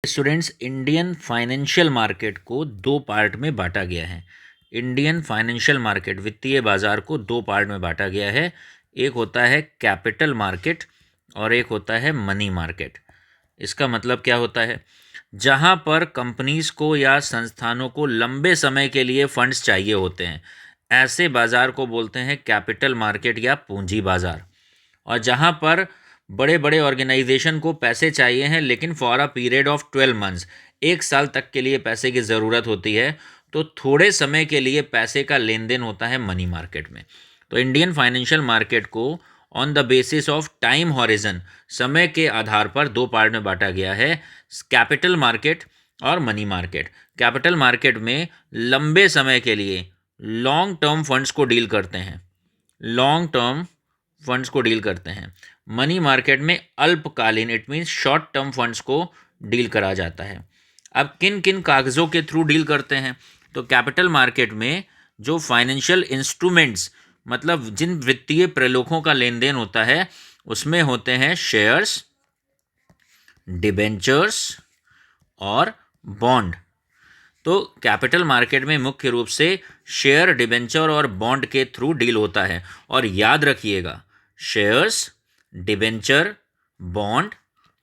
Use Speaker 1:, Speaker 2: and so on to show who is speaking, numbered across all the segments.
Speaker 1: Students, Indian financial market को दो part में बांटा गया है। इंडियन फाइनेंशियल मार्केट, वित्तीय बाजार को दो पार्ट में बांटा गया है। एक होता है कैपिटल मार्केट और एक होता है मनी मार्केट। इसका मतलब क्या होता है? जहां पर कंपनीज को या संस्थानों को लंबे समय के लिए फंड्स चाहिए होते हैं, ऐसे बाजार को बोलते हैं कैपिटल मार्केट या पूंजी बाजार। और जहां पर बड़े बड़े ऑर्गेनाइजेशन को पैसे चाहिए हैं लेकिन for a period of 12 months, 1 साल तक के लिए पैसे की ज़रूरत होती है, तो थोड़े समय के लिए पैसे का लेन देन होता है मनी मार्केट में। तो इंडियन फाइनेंशियल मार्केट को on the basis of time horizon, समय के आधार पर दो पार्ट में बांटा गया है, कैपिटल मार्केट और मनी मार्केट। कैपिटल मार्केट में लंबे समय के लिए लॉन्ग टर्म फंड्स को डील करते हैं, लॉन्ग टर्म फंड्स को डील करते हैं। मनी मार्केट में अल्पकालीन, it means short term funds को डील करा जाता है। अब किन किन कागज़ों के थ्रू डील करते हैं? तो कैपिटल मार्केट में जो फाइनेंशियल इंस्ट्रूमेंट्स, मतलब जिन वित्तीय प्रलेखों का लेन देन होता है, उसमें होते हैं शेयर्स, डिबेंचर्स और बॉन्ड। तो कैपिटल मार्केट में मुख्य रूप से शेयर, डिबेंचर और बॉन्ड के थ्रू डील होता है। और याद रखिएगा, shares, debenture, bond,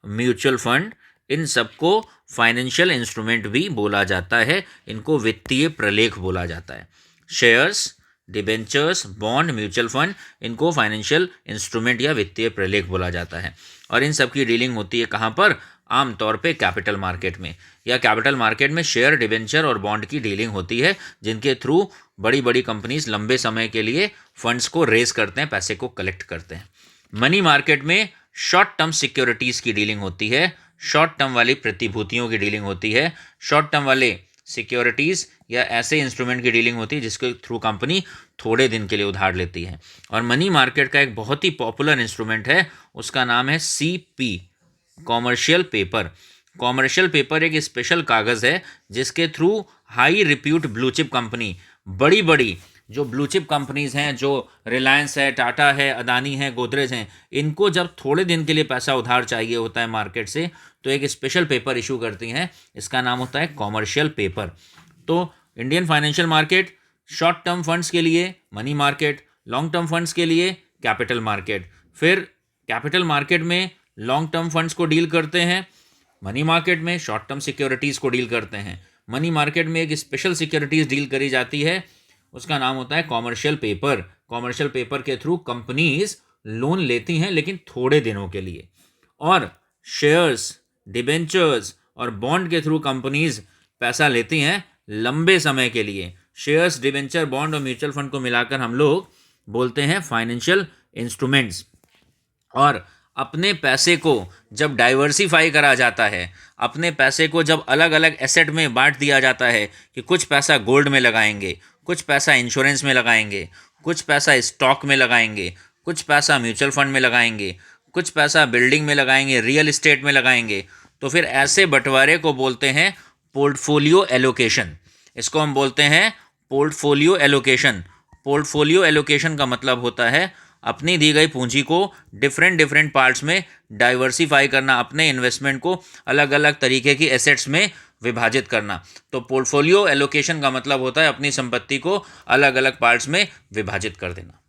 Speaker 1: mutual fund, इन सबको फाइनेंशियल इंस्ट्रूमेंट भी बोला जाता है, इनको वित्तीय प्रलेख बोला जाता है। Shares, debentures, bond, mutual fund, इनको फाइनेंशियल इंस्ट्रूमेंट या वित्तीय प्रलेख बोला जाता है। और इन सब की डीलिंग होती है कहाँ पर? आमतौर पे कैपिटल मार्केट में, या कैपिटल मार्केट में शेयर, डिबेंचर और बॉन्ड की डीलिंग होती है, जिनके थ्रू बड़ी बड़ी कंपनीज लंबे समय के लिए फंड्स को रेज करते हैं, पैसे को कलेक्ट करते हैं। मनी मार्केट में शॉर्ट टर्म सिक्योरिटीज़ की डीलिंग होती है, शॉर्ट टर्म वाली प्रतिभूतियों की डीलिंग होती है, शॉर्ट टर्म वाले सिक्योरिटीज़ या ऐसे इंस्ट्रूमेंट की डीलिंग होती है जिसके थ्रू कंपनी थोड़े दिन के लिए उधार लेती है। और मनी मार्केट का एक बहुत ही पॉपुलर इंस्ट्रूमेंट है, उसका नाम है CP, commercial paper. Commercial paper एक स्पेशल कागज़ है जिसके through high repute blue chip company, बड़ी बड़ी जो ब्लू चिप कंपनीज हैं, जो रिलायंस है, टाटा है, अदानी है, गोदरेज हैं, इनको जब थोड़े दिन के लिए पैसा उधार चाहिए होता है मार्केट से, तो एक स्पेशल पेपर इशू करती हैं, इसका नाम होता है कॉमर्शियल पेपर। तो Indian financial market short term funds के लिए money market, long term funds के लिए कैपिटल मार्केट। फिर कैपिटल मार्केट में लॉन्ग टर्म फंड्स को डील करते हैं, मनी मार्केट में शॉर्ट टर्म सिक्योरिटीज़ को डील करते हैं। मनी मार्केट में एक स्पेशल सिक्योरिटीज़ डील करी जाती है, उसका नाम होता है कॉमर्शियल पेपर। कॉमर्शियल पेपर के थ्रू कंपनीज लोन लेती हैं लेकिन थोड़े दिनों के लिए। और शेयर्स, डिबेंचर्स और बॉन्ड के थ्रू कंपनीज पैसा लेती हैं लंबे समय के लिए। शेयर्स, डिबेंचर, बॉन्ड और म्यूचुअल फंड को मिलाकर हम लोग बोलते हैं फाइनेंशियल इंस्ट्रूमेंट्स। और अपने पैसे को जब डाइवर्सिफाई करा जाता है, अपने पैसे को जब अलग अलग एसेट में बांट दिया जाता है कि कुछ पैसा गोल्ड में लगाएंगे, कुछ पैसा इंश्योरेंस में लगाएंगे, कुछ पैसा स्टॉक में लगाएंगे, कुछ पैसा म्यूचुअल फंड में लगाएंगे, कुछ पैसा बिल्डिंग में लगाएंगे, रियल एस्टेट में लगाएंगे, तो फिर ऐसे बंटवारे को बोलते हैं पोर्टफोलियो एलोकेशन। इसको हम बोलते हैं पोर्टफोलियो एलोकेशन। पोर्टफोलियो एलोकेशन का मतलब होता है अपनी दी गई पूंजी को डिफरेंट डिफरेंट पार्ट्स में डाइवर्सिफाई करना, अपने इन्वेस्टमेंट को अलग अलग तरीके की एसेट्स में विभाजित करना। तो पोर्टफोलियो एलोकेशन का मतलब होता है अपनी संपत्ति को अलग अलग पार्ट्स में विभाजित कर देना।